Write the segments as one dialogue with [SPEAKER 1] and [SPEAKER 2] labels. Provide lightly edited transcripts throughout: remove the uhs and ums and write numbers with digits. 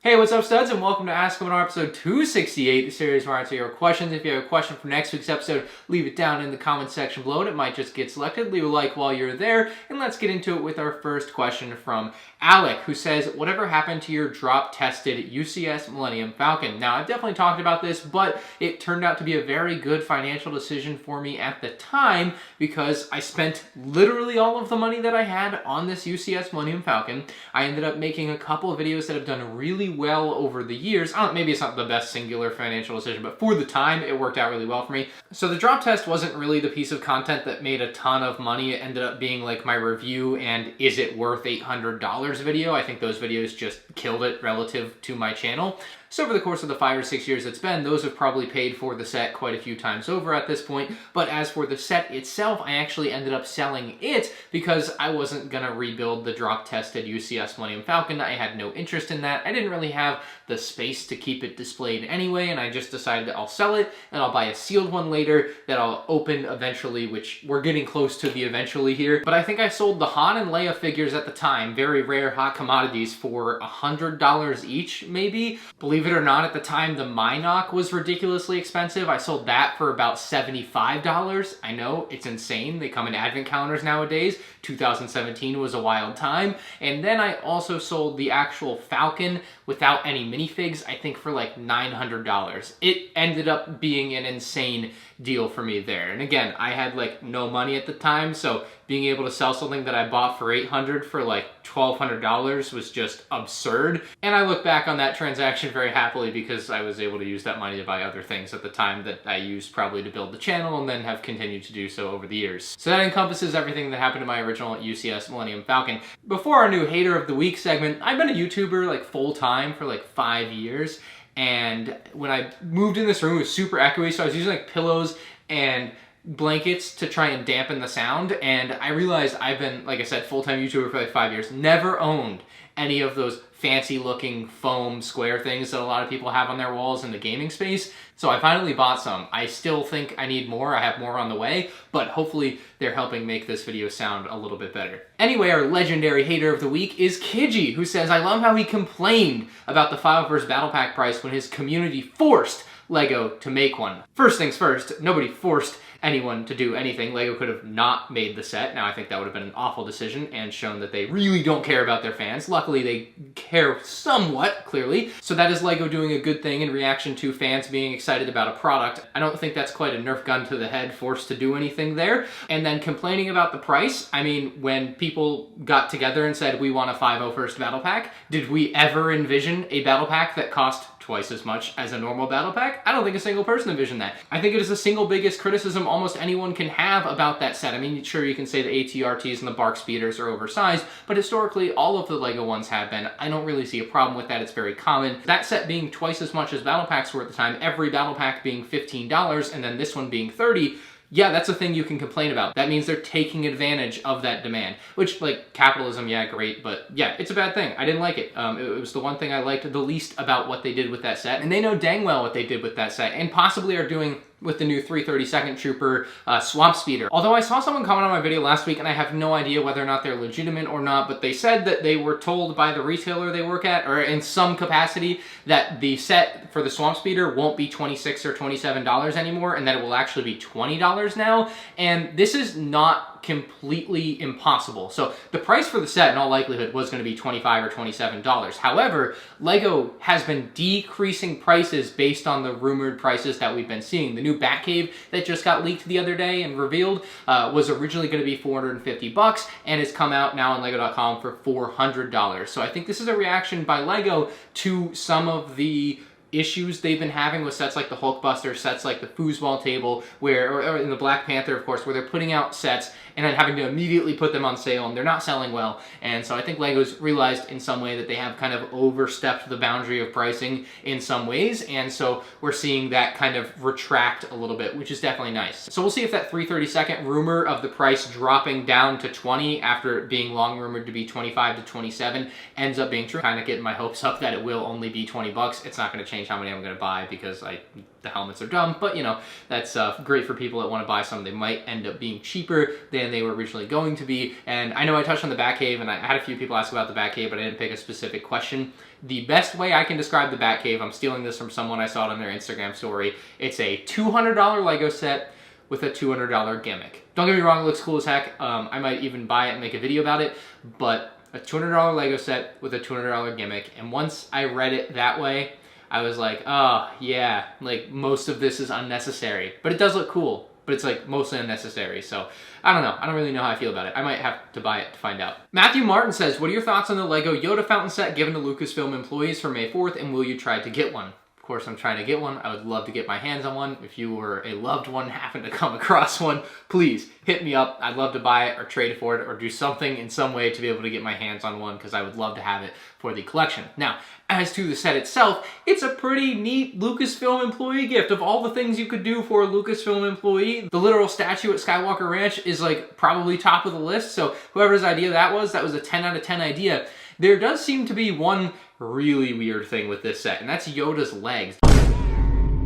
[SPEAKER 1] Hey, what's up, studs, and welcome to Ask MandR episode 268, the series where I answer your questions. If you have a question for next week's episode, leave it down in the comment section below, and it might just get selected. Leave a like while you're there, and let's get into it with our first question from Alec, who says, whatever happened to your drop-tested UCS Millennium Falcon? Now, I've definitely talked about this, but it turned out to be a very good financial decision for me at the time because I spent literally all of the money that I had on this UCS Millennium Falcon. I ended up making a couple of videos that have done really well over the years. Maybe it's not the best singular financial decision, but for the time, it worked out really well for me. So the drop test wasn't really the piece of content that made a ton of money. It ended up being like my review and is it worth $800 video. I think those videos just killed it relative to my channel. So over the course of the 5 or 6 years it's been, those have probably paid for the set quite a few times over at this point. But as for the set itself, I actually ended up selling it because I wasn't gonna rebuild the drop-tested UCS Millennium Falcon. I had no interest in that. I didn't really have the space to keep it displayed anyway, and I just decided that I'll sell it and I'll buy a sealed one later that I'll open eventually, which we're getting close to the eventually here. But I think I sold the Han and Leia figures at the time, very rare hot commodities, for $100 each, maybe. Believe it or not, at the time, the MandR was ridiculously expensive. I sold that for about $75. I know, it's insane. They come in advent calendars nowadays. 2017 was a wild time. And then I also sold the actual Falcon without any minifigs, I think for like $900. It ended up being an insane deal for me there. And again, I had like no money at the time, so being able to sell something that I bought for $800 for like $1,200 was just absurd. And I look back on that transaction very happily because I was able to use that money to buy other things at the time that I used probably to build the channel and then have continued to do so over the years. So that encompasses everything that happened to my original UCS Millennium Falcon. Before our new Hater of the Week segment, I've been a YouTuber like full time for like 5 years. And when I moved in this room, it was super echoey, so I was using like pillows and blankets to try and dampen the sound. And I realized I've been, like I said, full-time YouTuber for like 5 years, never owned any of those fancy looking foam square things that a lot of people have on their walls in the gaming space. So I finally bought some. I still think I need more. I have more on the way, but hopefully they're helping make this video sound a little bit better. Anyway, our legendary Hater of the Week is Kiji, who says, I love how he complained about the Fileverse Battle Pack price when his community forced LEGO to make one. First things first, nobody forced anyone to do anything. LEGO could have not made the set. Now, I think that would have been an awful decision and shown that they really don't care about their fans. Luckily, they care somewhat, clearly. So that is LEGO doing a good thing in reaction to fans being excited about a product. I don't think that's quite a Nerf gun to the head forced to do anything there. And then complaining about the price, I mean, when people got together and said, we want a 501st Battle Pack, did we ever envision a Battle Pack that cost twice as much as a normal battle pack? I don't think a single person envisioned that. I think it is the single biggest criticism almost anyone can have about that set. I mean, sure, you can say the ATRTs and the Bark Speeders are oversized, but historically, all of the LEGO ones have been. I don't really see a problem with that. It's very common. That set being twice as much as battle packs were at the time, every battle pack being $15, and then this one being $30, yeah, that's a thing you can complain about. That means they're taking advantage of that demand, which, like, capitalism, yeah, great, but yeah, it's a bad thing. I didn't like it. It was the one thing I liked the least about what they did with that set, and they know dang well what they did with that set, and possibly are doing with the new 332nd Trooper Swamp Speeder. Although I saw someone comment on my video last week, and I have no idea whether or not they're legitimate or not, but they said that they were told by the retailer they work at, or in some capacity, that the set for the Swamp Speeder won't be $26 or $27 anymore, and that it will actually be $20 now, and this is not completely impossible. So the price for the set in all likelihood was going to be $25 or $27. However, LEGO has been decreasing prices based on the rumored prices that we've been seeing. The new Batcave that just got leaked the other day and revealed was originally going to be $450 and has come out now on LEGO.com for $400. So I think this is a reaction by LEGO to some of the issues they've been having with sets like the Hulkbuster, sets like the Foosball Table, or in the Black Panther, of course, where they're putting out sets and then having to immediately put them on sale, and they're not selling well. And so I think LEGO's realized in some way that they have kind of overstepped the boundary of pricing in some ways, and so we're seeing that kind of retract a little bit, which is definitely nice. So we'll see if that 332nd rumor of the price dropping down to 20 after being long rumored to be 25 to 27 ends up being true. Kind of getting my hopes up that it will only be 20 bucks. It's not going to change change how many I'm going to buy because the helmets are dumb, but you know, that's great for people that want to buy some. They might end up being cheaper than they were originally going to be. And I know I touched on the Batcave, and I had a few people ask about the Batcave, but I didn't pick a specific question. The best way I can describe the Batcave, I'm stealing this from someone, I saw it on their Instagram story. It's a $200 Lego set with a $200 gimmick. Don't get me wrong, it looks cool as heck. I might even buy it and make a video about it, but a $200 Lego set with a $200 gimmick. And once I read it that way, I was like, oh yeah, like most of this is unnecessary. But it does look cool, but it's like mostly unnecessary. So I don't know. I don't really know how I feel about it. I might have to buy it to find out. Matthew Martin says, what are your thoughts on the LEGO Yoda fountain set given to Lucasfilm employees for May 4th, and will you try to get one? Of course, I'm trying to get one. I would love to get my hands on one. If you were a loved one, happen to come across one, please hit me up. I'd love to buy it or trade for it or do something in some way to be able to get my hands on one because I would love to have it for the collection. Now, as to the set itself, it's a pretty neat Lucasfilm employee gift. Of all the things you could do for a Lucasfilm employee, the literal statue at Skywalker Ranch is like probably top of the list. So whoever's idea that was a 10 out of 10 idea. There does seem to be one really weird thing with this set, and that's Yoda's legs.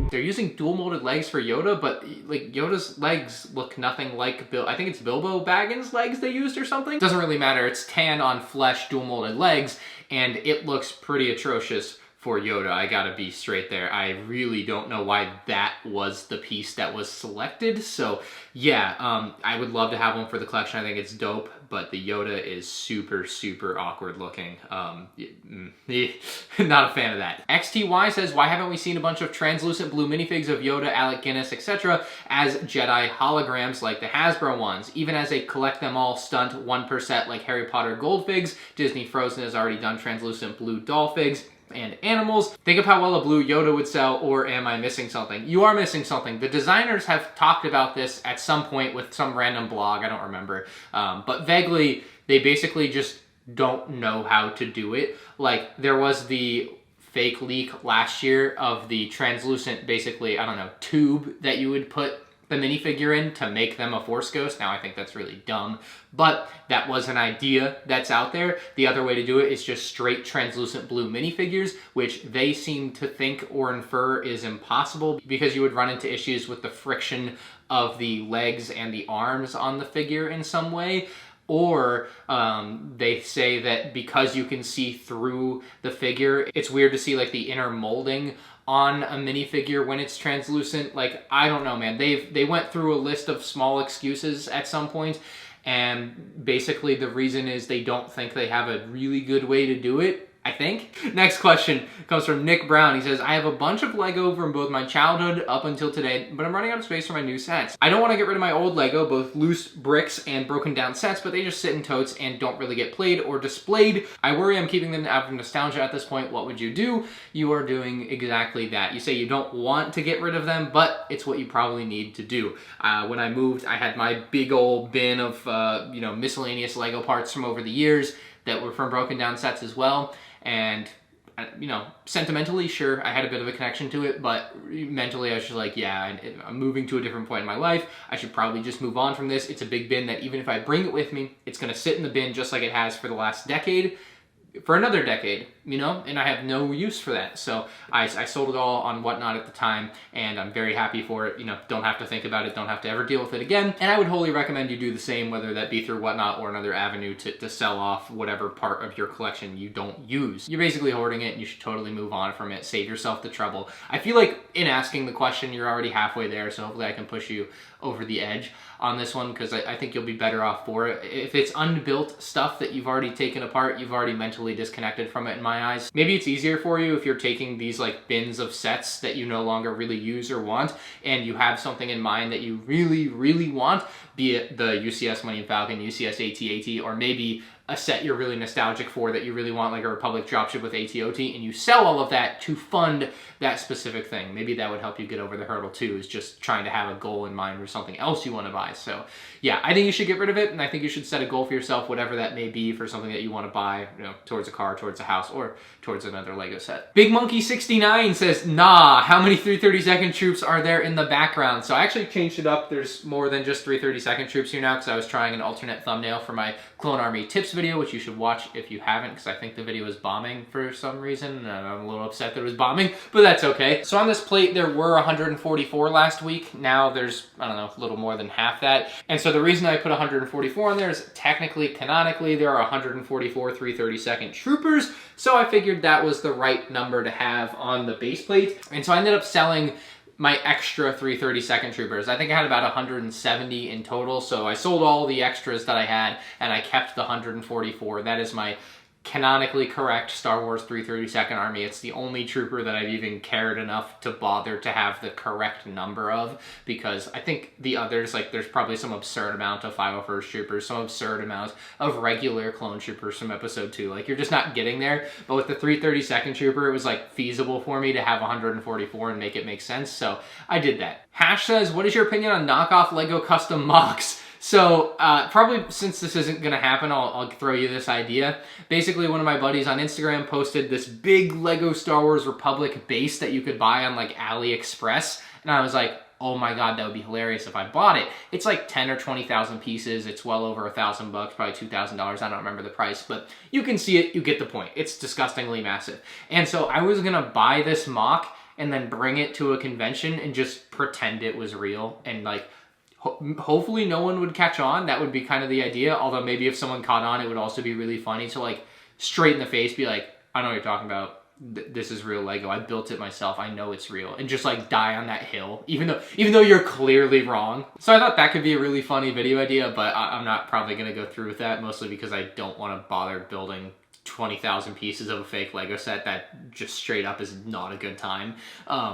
[SPEAKER 1] They're using dual molded legs for Yoda, but like Yoda's legs look nothing like I think it's Bilbo Baggins' legs they used or something. Doesn't really matter. It's tan on flesh dual molded legs, and it looks pretty atrocious for Yoda. I gotta be straight there. I really don't know why that was the piece that was selected. So yeah, I would love to have one for the collection. I think it's dope, but the Yoda is super, super awkward looking. Not a fan of that. XTY says, why haven't we seen a bunch of translucent blue minifigs of Yoda, Alec Guinness, etc. as Jedi holograms like the Hasbro ones? Even as a collect them all stunt 1 per set like Harry Potter gold figs, Disney Frozen has already done translucent blue doll figs and animals. Think of how well a blue Yoda would sell, or am I missing something? You are missing something. The designers have talked about this at some point with some random blog, I don't remember, but vaguely, they basically just don't know how to do it. Like, there was the fake leak last year of the translucent, basically, I don't know, tube that you would put the minifigure in to make them a Force Ghost. Now I think that's really dumb, but that was an idea that's out there. The other way to do it is just straight translucent blue minifigures, which they seem to think or infer is impossible because you would run into issues with the friction of the legs and the arms on the figure in some way. Or they say that because you can see through the figure, it's weird to see like the inner molding on a minifigure when it's translucent. Like, I don't know, man. They went through a list of small excuses at some point, and basically the reason is they don't think they have a really good way to do it, I think. Next question comes from Nick Brown. He says, I have a bunch of Lego from both my childhood up until today, but I'm running out of space for my new sets. I don't want to get rid of my old Lego, both loose bricks and broken down sets, but they just sit in totes and don't really get played or displayed. I worry I'm keeping them out of nostalgia at this point. What would you do? You are doing exactly that. You say you don't want to get rid of them, but it's what you probably need to do. When I moved, I had my big old bin of miscellaneous Lego parts from over the years that were from broken down sets as well. And, sentimentally, sure, I had a bit of a connection to it, but mentally I was just like, yeah, I'm moving to a different point in my life. I should probably just move on from this. It's a big bin that even if I bring it with me, it's going to sit in the bin just like it has for the last decade, for another decade, and I have no use for that. So I sold it all on Whatnot at the time, and I'm very happy for it. Don't have to think about it, don't have to ever deal with it again. And I would wholly recommend you do the same, whether that be through Whatnot or another avenue to sell off whatever part of your collection you don't use. You're basically hoarding it, and you should totally move on from it. Save yourself the trouble. I feel like in asking the question, you're already halfway there, so hopefully I can push you over the edge on this one, because I think you'll be better off for it. If it's unbuilt stuff that you've already taken apart, you've already mentally disconnected from it in my eyes. Maybe it's easier for you if you're taking these like bins of sets that you no longer really use or want, and you have something in mind that you really, really want, be it the UCS Millennium Falcon, UCS AT-AT, or maybe a set you're really nostalgic for that you really want, like a Republic dropship with AT-OT, and you sell all of that to fund that specific thing. Maybe that would help you get over the hurdle too, is just trying to have a goal in mind or something else you want to buy. So yeah, I think you should get rid of it, and I think you should set a goal for yourself, whatever that may be, for something that you want to buy, towards a car, towards a house, or towards another Lego set. Big Monkey 69 says, nah, how many 332nd troops are there in the background? So I actually changed it up. There's more than just 332nd troops here now, because I was trying an alternate thumbnail for my Clone Army tips video, which you should watch if you haven't, because I think the video was bombing for some reason, and I'm a little upset that it was bombing, but that's okay. So on this plate, there were 144 last week. Now there's, I don't know, a little more than half that. And so the reason I put 144 on there is technically, canonically, there are 144 332nd troopers. So I figured that was the right number to have on the base plate. And so I ended up selling my extra 332nd troopers. I think I had about 170 in total. So I sold all the extras that I had and I kept the 144. That is my canonically correct Star Wars 332nd Army. It's the only trooper that I've even cared enough to bother to have the correct number of, because I think the others, like there's probably some absurd amount of 501st troopers, some absurd amount of regular clone troopers from episode 2. Like you're just not getting there. But with the 332nd trooper, it was like feasible for me to have 144 and make it make sense. So I did that. Hash says, what is your opinion on knockoff LEGO custom MOCs? So probably since this isn't gonna happen, I'll throw you this idea. Basically, one of my buddies on Instagram posted this big LEGO Star Wars Republic base that you could buy on like AliExpress. And I was like, oh my God, that would be hilarious if I bought it. It's like 10 or 20,000 pieces. It's well over $1,000 bucks, probably $2,000. I don't remember the price, but you can see it, you get the point. It's disgustingly massive. And so I was gonna buy this MOC and then bring it to a convention and just pretend it was real and like, hopefully no one would catch on. That would be kind of the idea. Although maybe if someone caught on, it would also be really funny to like straight in the face be like, I know what you're talking about. This is real Lego. I built it myself. I know it's real. And just like die on that hill, even though you're clearly wrong. So I thought that could be a really funny video idea, but I'm not probably going to go through with that, mostly because I don't want to bother building 20,000 pieces of a fake Lego set. That just straight up is not a good time.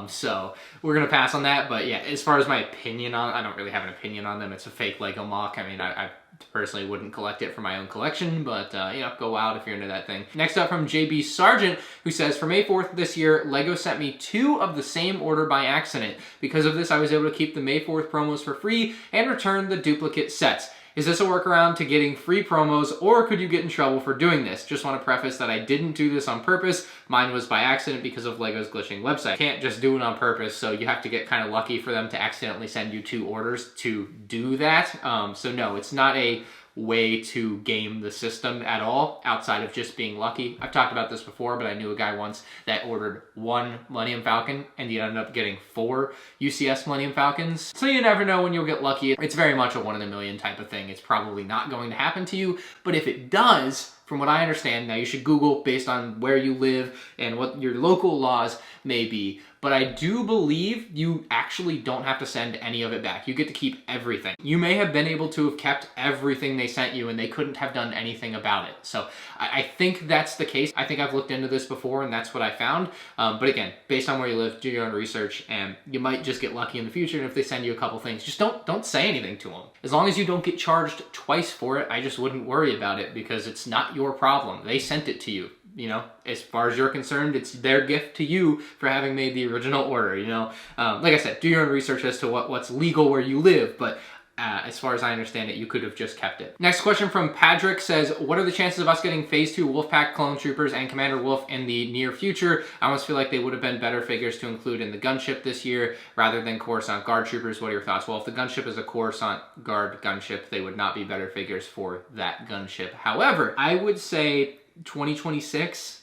[SPEAKER 1] So we're gonna pass on that. But yeah, as far as my opinion on, I don't really have an opinion on them. It's a fake Lego MOC. I mean, I personally wouldn't collect it for my own collection, but you know, go out if you're into that thing. Next up from JB Sargent, who says, for May 4th this year, LEGO sent me 2 of the same order by accident. Because of this, I was able to keep the May 4th promos for free and return the duplicate sets. Is this a workaround to getting free promos, or could you get in trouble for doing this? Just want to preface that I didn't do this on purpose. Mine was by accident because of LEGO's glitching website. You can't just do it on purpose, so you have to get kind of lucky for them to accidentally send you 2 orders to do that. So no, it's not a way to game the system at all, outside of just being lucky. I've talked about this before, but I knew a guy once that ordered 1 Millennium Falcon and he ended up getting 4 UCS Millennium Falcons. So you never know when you'll get lucky. It's very much a 1 in a million type of thing. It's probably not going to happen to you, but if it does, from what I understand, now you should Google based on where you live and what your local laws may be, but I do believe you actually don't have to send any of it back. You get to keep everything. You may have been able to have kept everything they sent you and they couldn't have done anything about it. So I think that's the case. I think I've looked into this before and that's what I found. But again, based on where you live, do your own research and you might just get lucky in the future. And if they send you a couple things, just don't say anything to them. As long as you don't get charged twice for it, I just wouldn't worry about it because it's not your problem. They sent it to you. You know, as far as you're concerned, it's their gift to you for having made the original order, you know. Like I said, do your own research as to what's legal where you live, but as far as I understand it, you could have just kept it. Next question from Patrick says, what are the chances of us getting Phase 2 Wolfpack Clone Troopers and Commander Wolf in the near future? I almost feel like they would have been better figures to include in the gunship this year rather than Coruscant Guard Troopers. What are your thoughts? Well, if the gunship is a Coruscant Guard gunship, they would not be better figures for that gunship. However, I would say 2026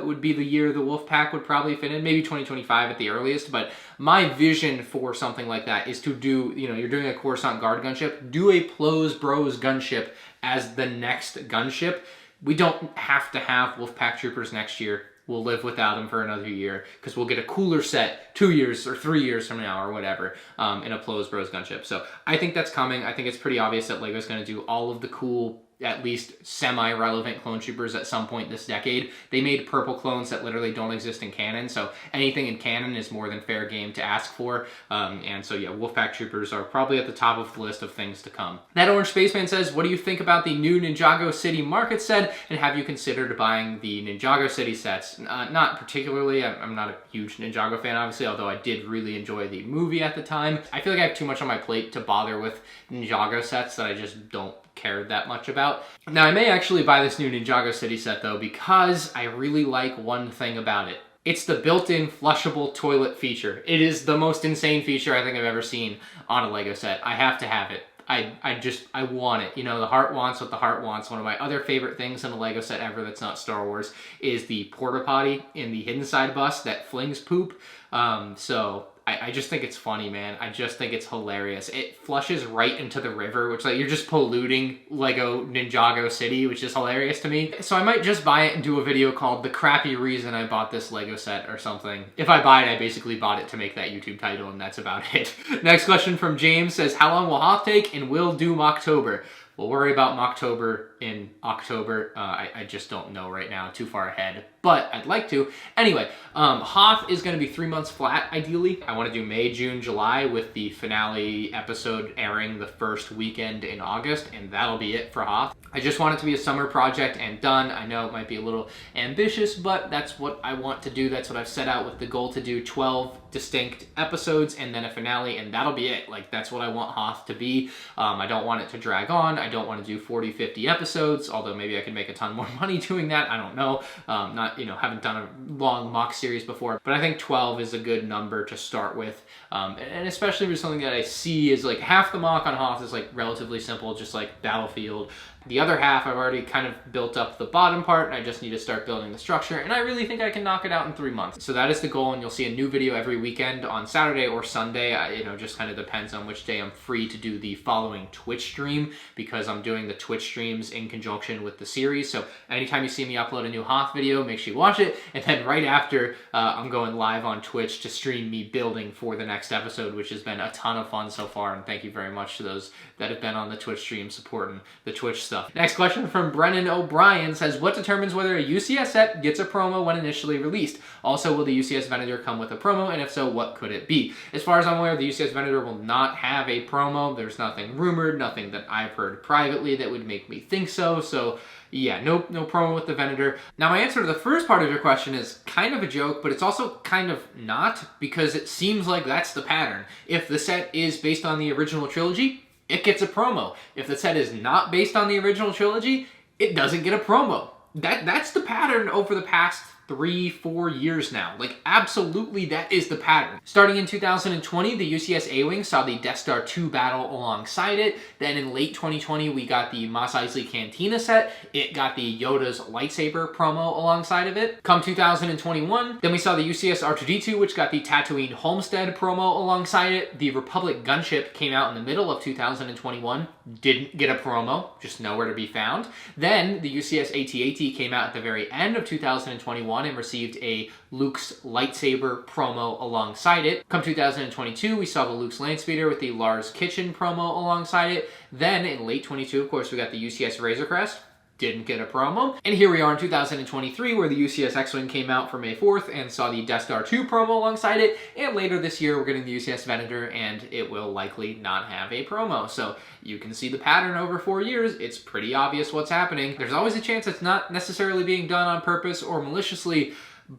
[SPEAKER 1] would be the year the Wolfpack would probably fit in, maybe 2025 at the earliest, but my vision for something like that is to do, you know, you're doing a Coruscant Guard gunship, do a Plos Bros gunship as the next gunship. We don't have to have Wolfpack Troopers next year. We'll live without them for another year because we'll get a cooler set 2 years or 3 years from now or whatever in a Plos Bros gunship. So I think that's coming. I think it's pretty obvious that LEGO's going to do all of the cool, at least semi-relevant clone troopers at some point this decade. They made purple clones that literally don't exist in canon, so anything in canon is more than fair game to ask for. And so yeah, Wolfpack troopers are probably at the top of the list of things to come. That Orange Spaceman says, what do you think about the new Ninjago City market set, and have you considered buying the Ninjago City sets? Not particularly. I'm not a huge Ninjago fan, obviously, although I did really enjoy the movie at the time. I feel like I have too much on my plate to bother with Ninjago sets that I just don't care that much about. Now, I may actually buy this new Ninjago City set though, because I really like one thing about it. It's the built-in flushable toilet feature. It is the most insane feature I think I've ever seen on a LEGO set. I have to have it. I want it. You know, the heart wants what the heart wants. One of my other favorite things in a Lego set ever that's not Star Wars is the porta potty in the hidden side bus that flings poop. So I just think it's funny, man. I just think it's hilarious. It flushes right into the river, which, like, you're just polluting LEGO Ninjago City, which is hilarious to me. So I might just buy it and do a video called The Crappy Reason I Bought This Lego Set or something. If I buy it, I basically bought it to make that YouTube title, and that's about it. Next question from James says, how long will Hoth take, and will Doom October? We'll worry about Mocktober in October. I just don't know right now, too far ahead, but I'd like to. Anyway, Hoth is going to be 3 months flat, ideally. I want to do May, June, July with the finale episode airing the first weekend in August, and that'll be it for Hoth. I just want it to be a summer project and done. I know it might be a little ambitious, but that's what I want to do. That's what I've set out with the goal to do 12 distinct episodes and then a finale, and that'll be it. Like, that's what I want Hoth to be. I don't want it to drag on. I don't want to do 40, 50 episodes, although maybe I could make a ton more money doing that. I don't know. Haven't done a long mock series before, but I think 12 is a good number to start with. And especially with something that I see is like half the mock on Hoth is like relatively simple, just like Battlefield. The other half, I've already kind of built up the bottom part, and I just need to start building the structure, and I really think I can knock it out in 3 months. So that is the goal, and you'll see a new video every weekend on Saturday or Sunday. Just kind of depends on which day I'm free to do the following Twitch stream, because I'm doing the Twitch streams in conjunction with the series. So anytime you see me upload a new Hoth video, make sure you watch it, and then right after, I'm going live on Twitch to stream me building for the next episode, which has been a ton of fun so far, and thank you very much to those that have been on the Twitch stream supporting the Twitch stuff. Next question from Brennan O'Brien says, what determines whether a UCS set gets a promo when initially released? Also, will the UCS Venator come with a promo, and if so, what could it be? As far as I'm aware, the UCS Venator will not have a promo. There's nothing rumored, nothing that I've heard privately that would make me think so. So yeah, no promo with the Venator. Now, my answer to the first part of your question is kind of a joke, but it's also kind of not, because it seems like that's the pattern. If the set is based on the original trilogy, it gets a promo. If the set is not based on the original trilogy, it doesn't get a promo. That's the pattern over the past 3-4 years now. Like, absolutely, that is the pattern. Starting in 2020, the UCS A-Wing saw the Death Star 2 battle alongside it. Then in late 2020, we got the Mos Eisley Cantina set. It got the Yoda's lightsaber promo alongside of it. Come 2021, then we saw the UCS R2-D2, which got the Tatooine Homestead promo alongside it. The Republic gunship came out in the middle of 2021. Didn't get a promo, just nowhere to be found. Then the UCS AT-AT came out at the very end of 2021 and received a Luke's lightsaber promo alongside it. Come 2022, we saw the Luke's Landspeeder with the Lars Kitchen promo alongside it. Then in late 22, of course, we got the UCS Razor Crest. Didn't get a promo. And here we are in 2023, where the UCS X-Wing came out for May 4th and saw the Death Star 2 promo alongside it. And later this year, we're getting the UCS Venator, and it will likely not have a promo. So you can see the pattern over 4 years. It's pretty obvious what's happening. There's always a chance it's not necessarily being done on purpose or maliciously,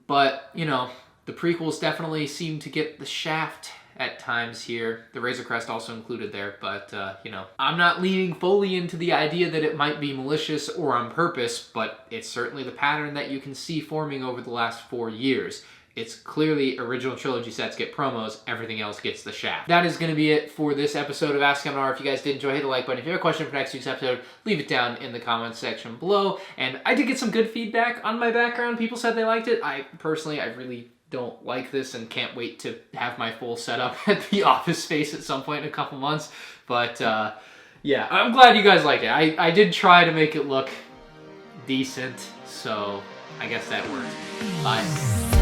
[SPEAKER 1] but, you know, the prequels definitely seem to get the shaft at times here. The Razor Crest also included there, but, I'm not leaning fully into the idea that it might be malicious or on purpose, but it's certainly the pattern that you can see forming over the last 4 years. It's clearly original trilogy sets get promos, everything else gets the shaft. That is going to be it for this episode of Ask MandR. If you guys did enjoy, hit the like button. If you have a question for next week's episode, leave it down in the comments section below. And I did get some good feedback on my background. People said they liked it. I really don't like this and can't wait to have my full setup at the office space at some point in a couple months. But yeah, I'm glad you guys liked it. I did try to make it look decent, so I guess that worked. Bye.